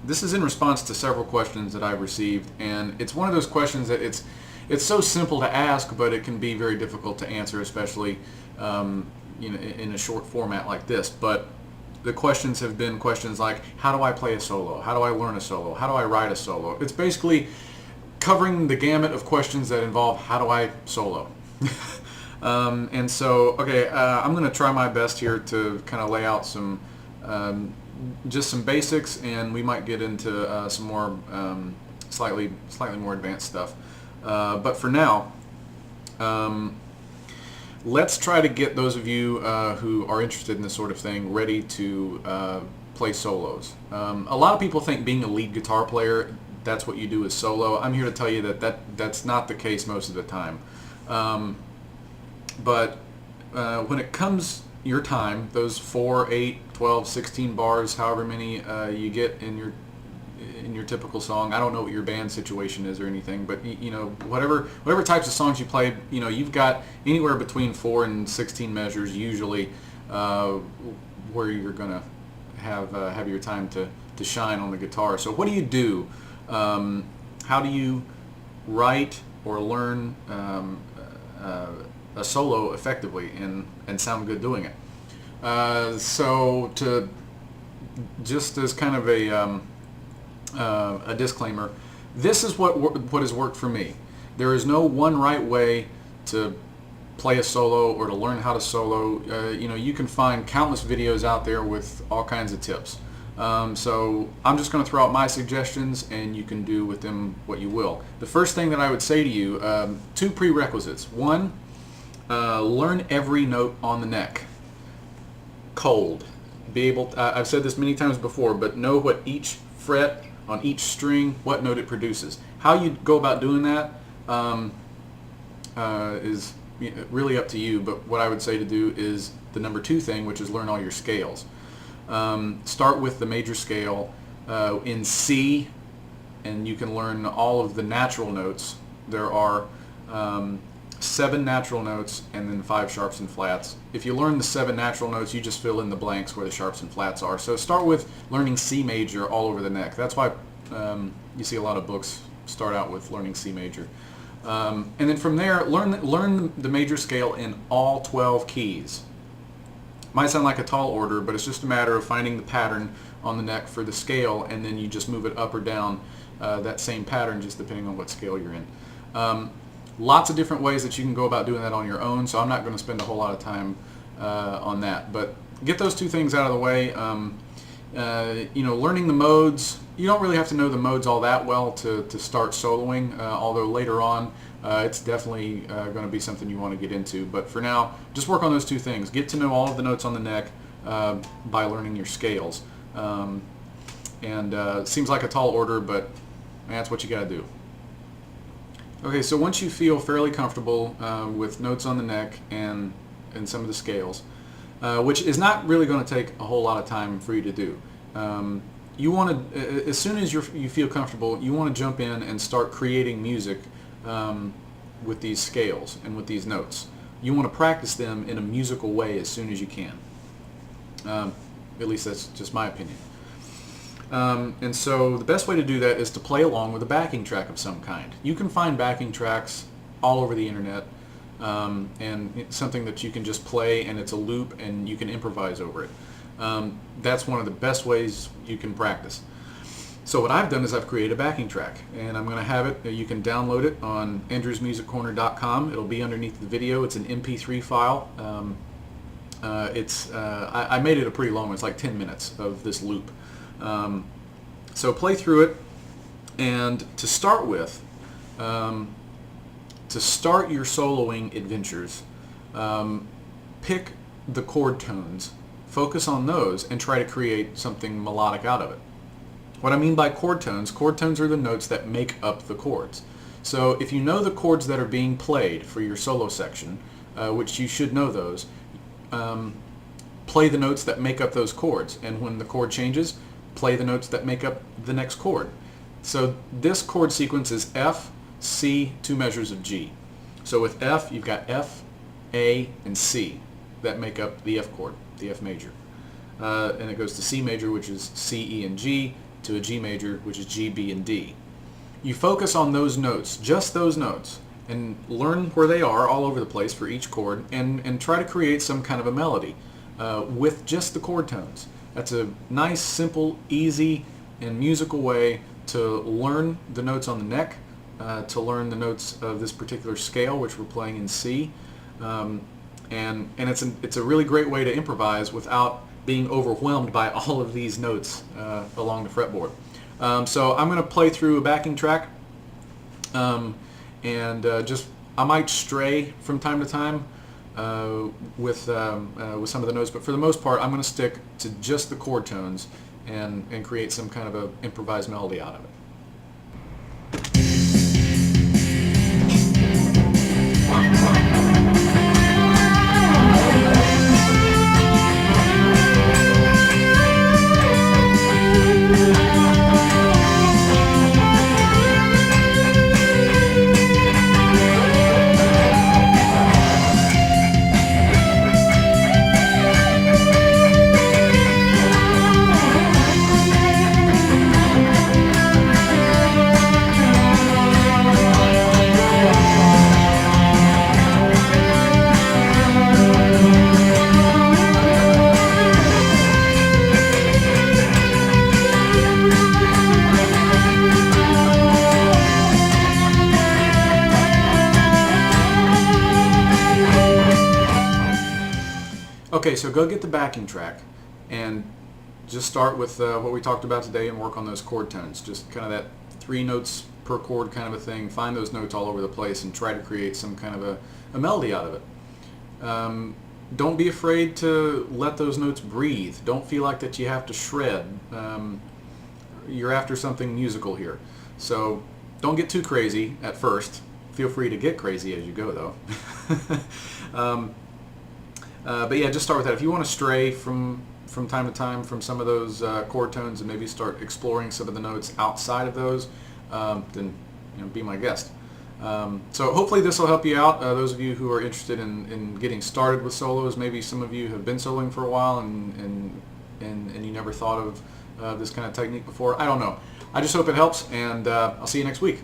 this is in response to several questions that I've received, and it's one of those questions that it's so simple to ask, but it can be very difficult to answer, especially in a short format like this. But the questions have been questions like, how do I play a solo? How do I learn a solo? How do I write a solo? It's basically covering the gamut of questions that involve how do I solo. And so, okay, I'm going to try my best here to kind of lay out some just some basics, and we might get into some more slightly more advanced stuff. But for now, let's try to get those of you who are interested in this sort of thing ready to play solos. A lot of people think being a lead guitar player, that's what you do is solo. I'm here to tell you that's not the case most of the time. But when it comes your time, those 4, 8, 12, 16 bars, however many you get in your typical song. I don't know what your band situation is or anything, but you know, whatever types of songs you play, you know, you've got anywhere between 4 and 16 measures usually where you're gonna have your time to shine on the guitar. So what do you do? How do you write or learn a solo effectively and sound good doing it? So to just as kind of a disclaimer, this is what has worked for me. There is no one right way to play a solo or to learn how to solo. You know, you can find countless videos out there with all kinds of tips. So I'm just going to throw out my suggestions, and you can do with them what you will. The first thing that I would say to you, 2 prerequisites. One, learn every note on the neck cold. Be able I've said this many times before, but know what each fret on each string, what note it produces. How you go about doing that is really up to you, but what I would say to do is the number 2 thing, which is learn all your scales. Start with the major scale in C, and you can learn all of the natural notes. There are 7 natural notes and then 5 sharps and flats. If you learn the 7 natural notes, you just fill in the blanks where the sharps and flats are. So start with learning C major all over the neck. That's why you see a lot of books start out with learning C major. And then from there, learn the major scale in all 12 keys. Might sound like a tall order, but it's just a matter of finding the pattern on the neck for the scale, and then you just move it up or down that same pattern, just depending on what scale you're in. Lots of different ways that you can go about doing that on your own, so I'm not going to spend a whole lot of time on that. But get those 2 things out of the way. You know, learning the modes, you don't really have to know the modes all that well to start soloing, although later on it's definitely going to be something you want to get into. But for now, just work on those 2 things. Get to know all of the notes on the neck by learning your scales. It seems like a tall order, but that's what you got to do. Okay, so once you feel fairly comfortable with notes on the neck and some of the scales, which is not really going to take a whole lot of time for you to do, you want to, as soon as you feel comfortable, you want to jump in and start creating music with these scales and with these notes. You want to practice them in a musical way as soon as you can. At least that's just my opinion. And so the best way to do that is to play along with a backing track of some kind. You can find backing tracks all over the internet, and it's something that you can just play, and it's a loop, and you can improvise over it. That's one of the best ways you can practice. So what I've done is I've created a backing track, and I'm going to have it. You can download it on andrewsmusiccorner.com. It'll be underneath the video. It's an MP3 file. I made it a pretty long one. It's like 10 minutes of this loop. So play through it, and to start with, to start your soloing adventures, pick the chord tones, focus on those, and try to create something melodic out of it. What I mean by chord tones are the notes that make up the chords. So if you know the chords that are being played for your solo section, which you should know those, play the notes that make up those chords, and when the chord changes, play the notes that make up the next chord. So this chord sequence is F, C, 2 measures of G. So with F, you've got F, A, and C that make up the F chord, the F major. And it goes to C major, which is C, E, and G, to a G major, which is G, B, and D. You focus on those notes, just those notes, and learn where they are all over the place for each chord, and try to create some kind of a melody with just the chord tones. That's a nice, simple, easy, and musical way to learn the notes on the neck, to learn the notes of this particular scale, which we're playing in C, and it's a really great way to improvise without being overwhelmed by all of these notes along the fretboard. So I'm going to play through a backing track, and I might stray from time to time with some of the notes, but for the most part I'm going to stick to just the chord tones and create some kind of a improvised melody out of it. Okay, so go get the backing track and just start with what we talked about today and work on those chord tones. Just kind of that 3 notes per chord kind of a thing. Find those notes all over the place and try to create some kind of a melody out of it. Don't be afraid to let those notes breathe. Don't feel like that you have to shred. You're after something musical here. So don't get too crazy at first. Feel free to get crazy as you go though. But yeah, just start with that. If you want to stray from time to time from some of those chord tones and maybe start exploring some of the notes outside of those, then be my guest. So hopefully this will help you out. Those of you who are interested in getting started with solos, maybe some of you have been soloing for a while and you never thought of this kind of technique before. I don't know. I just hope it helps, and I'll see you next week.